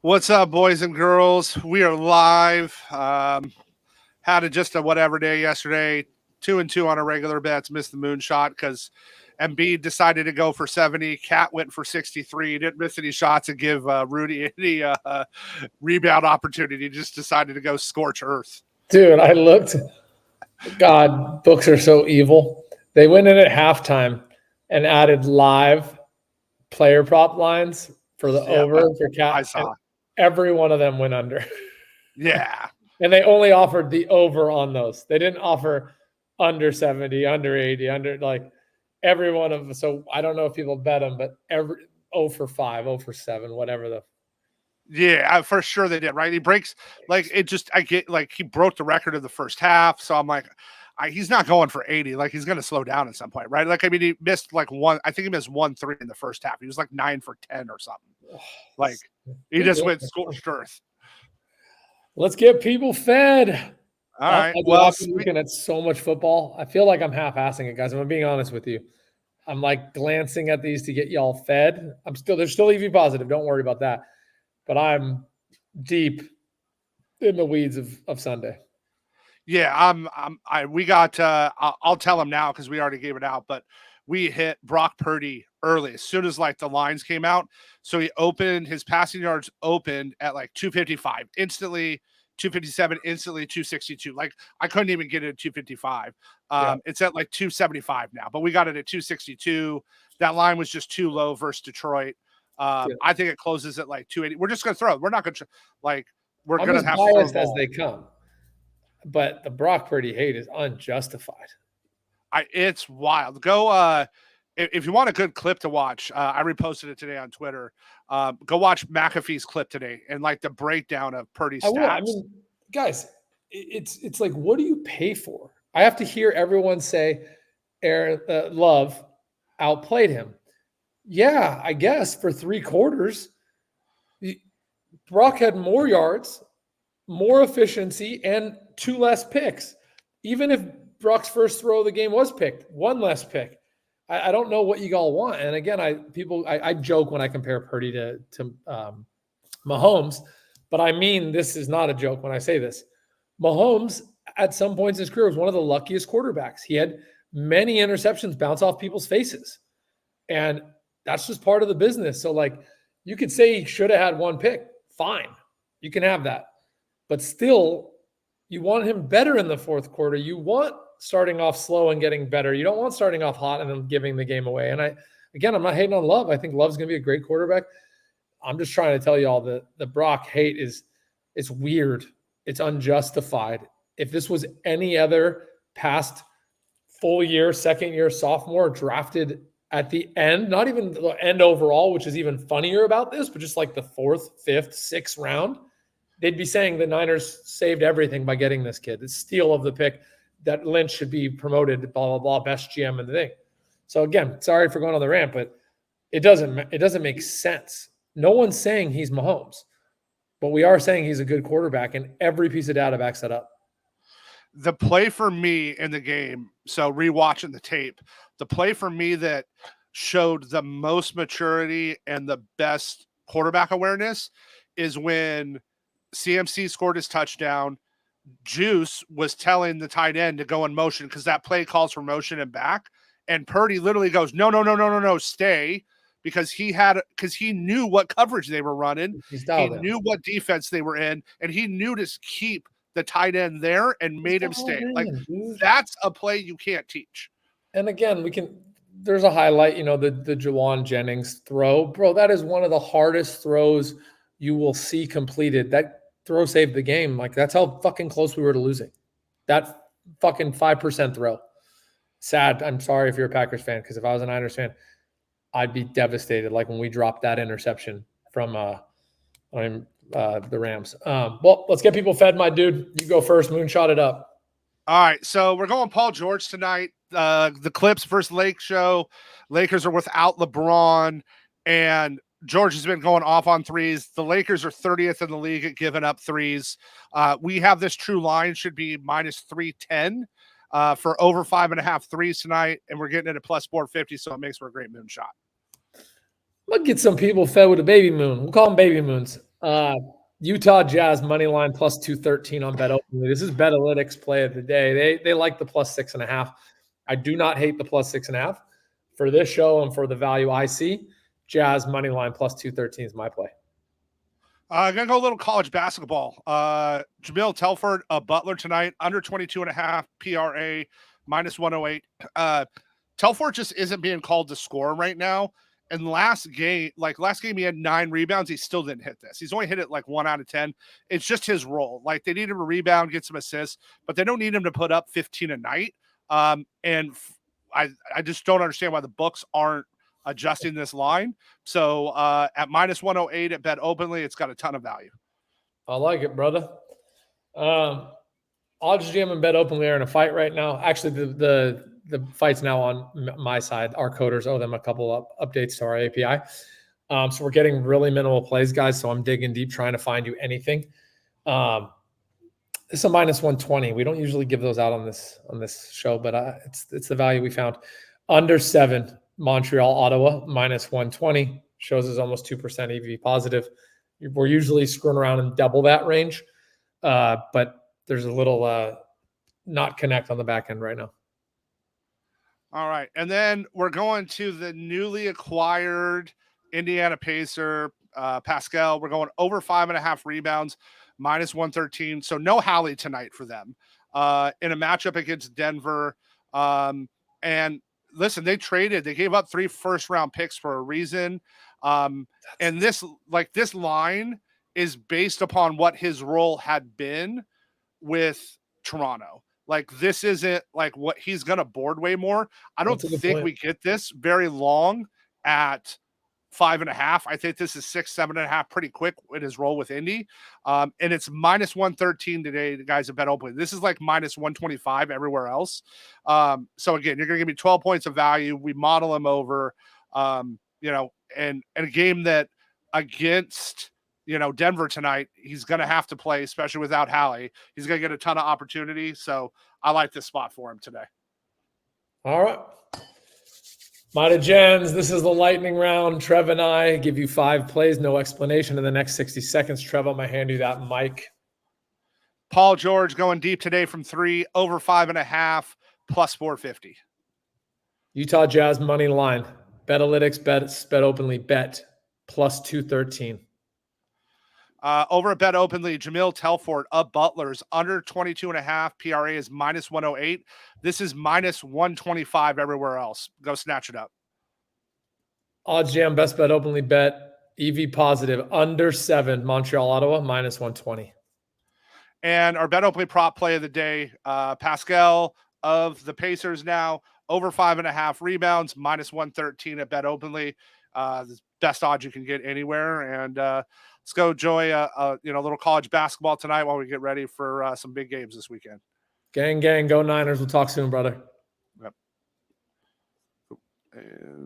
What's up, boys and girls? We are live. Had just a whatever day yesterday. 2-2 on a regular bets. Missed the moonshot because Embiid decided to go for 70. Cat went for 63. Didn't miss any shots and give Rudy any rebound opportunity. Just decided to go scorch earth. Dude, I looked. God, books are so evil. They went in at halftime and added live player prop lines for the over for Cat. I saw. Every one of them went under. Yeah. And they only offered the over on those. They didn't offer under 70, under 80, under like every one of them. So I don't know if people bet them, but every 0 for 5, 0 for 7, whatever the. Yeah, for sure they did, right? He breaks like it just I get like he broke the record of the first half. So I'm like, he's not going for 80. Like he's gonna slow down at some point, right? Like I mean, he missed like one, I think he missed 1-3 in the first half. He was like 9 for 10 or something. Like he just went scorched earth. Let's get people fed. All right. Well, I'm looking at so much football. I feel like I'm half-assing it, guys. I'm being honest with you. I'm like glancing at these to get y'all fed. They're still EV positive. Don't worry about that. But I'm deep in the weeds of Sunday. Yeah, we got. I'll tell him now because we already gave it out, but we hit Brock Purdy early as soon as like the lines came out. So he opened his passing yards opened at like 255 instantly, 257 instantly, 262. Like I couldn't even get it at 255. It's at like 275 now, but we got it at 262. That line was just too low versus Detroit. I think it closes at like 280. We're just gonna throw it. We're not gonna we're I'm gonna as have biased as they come. But the Brock Purdy hate is unjustified. It's wild. Go if you want a good clip to watch, I reposted it today on Twitter. Go watch McAfee's clip today and like the breakdown of Purdy's stats. I mean, guys, it's like, what do you pay for? I have to hear everyone say Aaron Love outplayed him. Yeah, I guess for 3 quarters, Brock had more yards, more efficiency, and 2 less picks. Even if Brock's first throw of the game was picked, 1 less pick. I don't know what you all want. And again, I joke when I compare Purdy to Mahomes, but I mean this is not a joke when I say this. Mahomes, at some points in his career, was one of the luckiest quarterbacks. He had many interceptions bounce off people's faces. And that's just part of the business. So, like, you could say he should have had 1 pick. Fine. You can have that. But still, you want him better in the fourth quarter. You want starting off slow and getting better. You don't want starting off hot and then giving the game away. And I'm not hating on Love. I think Love's going to be a great quarterback. I'm just trying to tell you all that the Brock hate it's weird. It's unjustified. If this was any other past full year, second year sophomore drafted at the end, not even the end overall, which is even funnier about this, but just like the 4th, 5th, 6th round, they'd be saying the Niners saved everything by getting this kid. The steal of the pick, that Lynch should be promoted, blah, blah, blah, best GM in the thing. So again, sorry for going on the rant, but it doesn't make sense. No one's saying he's Mahomes, but we are saying he's a good quarterback, and every piece of data backs that up. The play for me in the game, so rewatching the tape, the play for me that showed the most maturity and the best quarterback awareness is when CMC scored his touchdown. Juice was telling the tight end to go in motion because that play calls for motion and back. And Purdy literally goes, no, stay, because he knew what coverage they were running. He knew what defense they were in, and he knew to keep the tight end there and made him stay. Like, that's a play you can't teach. And again, there's a highlight, the Jawan Jennings throw. Bro, that is one of the hardest throws you will see completed. That throw saved the game. Like, that's how fucking close we were to losing. That fucking 5% throw. Sad. I'm sorry if you're a Packers fan, because if I was a Niners fan, I'd be devastated. Like when we dropped that interception from the Rams. Well, let's get people fed, my dude. You go first. Moonshot it up. All right. So we're going Paul George tonight. The Clips versus Lake show. Lakers are without LeBron, and George has been going off on threes. The Lakers are 30th in the league at giving up threes. We have this true line should be minus 310 for over 5.5 threes tonight, and we're getting it at plus 450, so it makes for a great moonshot. Let's get some people fed with a baby moon. We'll call them baby moons. Utah Jazz money line plus 213 on BetOpenly. This is BetAlytics play of the day. They like the plus 6.5. I do not hate the plus 6.5 for this show and for the value I see. Jazz money line plus 213 is my play. I'm going to go a little college basketball. Jahmyl Tellfort, Butler tonight, under 22.5 PRA, minus 108. Tellfort just isn't being called to score right now. And last game he had 9 rebounds. He still didn't hit this. He's only hit it like 1 out of 10. It's just his role. Like, they need him to rebound, get some assists, but they don't need him to put up 15 a night. And I just don't understand why the books aren't adjusting this line. So at minus 108 at BetOpenly, it's got a ton of value. I like it, brother. OddsJam and BetOpenly are in a fight right now. Actually, the fight's now on my side. Our coders owe them a couple of updates to our API. So we're getting really minimal plays, guys. So I'm digging deep, trying to find you anything. It's a minus 120. We don't usually give those out on this show, but it's the value we found. Under 7, Montreal, Ottawa, minus 120. Shows is almost 2% EV positive. We're usually screwing around in double that range, but there's a little not connect on the back end right now. All right. And then we're going to the newly acquired Indiana Pacer, Pascal. We're going over 5.5 rebounds, minus 113. So no Hallie tonight for them in a matchup against Denver. And listen, they gave up 3 first-round picks for a reason. And this line is based upon what his role had been with Toronto. Like, this isn't like what he's going to board way more. I don't think we get this very long at 5.5. I think this is 6, 7.5 pretty quick in his role with Indy. And it's minus 113 today, the guys at BetOpenly. This is like minus 125 everywhere else. So again, you're going to give me 12 points of value. We model him over, and a game that against Denver tonight, he's going to have to play, especially without Hallie. He's going to get a ton of opportunity. So I like this spot for him today. All right. Mighty Gens, this is the lightning round. Trev and I give you 5 plays, no explanation in the next 60 seconds. Trev, I'm going to hand you that mic. Paul George going deep today from 3, over 5.5, plus 450. Utah Jazz money line. BetAlytics, BetOpenly, bet, plus 213. Over at BetOpenly, Jahmyl Tellfort of Butler's under 22.5. PRA is minus 108. This is minus 125 everywhere else. Go snatch it up. OddsJam, best BetOpenly bet. EV positive, under 7. Montreal, Ottawa, minus 120. And our BetOpenly prop play of the day, Pascal of the Pacers now, over 5.5 rebounds, minus 113 at BetOpenly. The best odds you can get anywhere. And let's go enjoy a little college basketball tonight while we get ready for some big games this weekend. Gang, go Niners. We'll talk soon, brother. Yep. And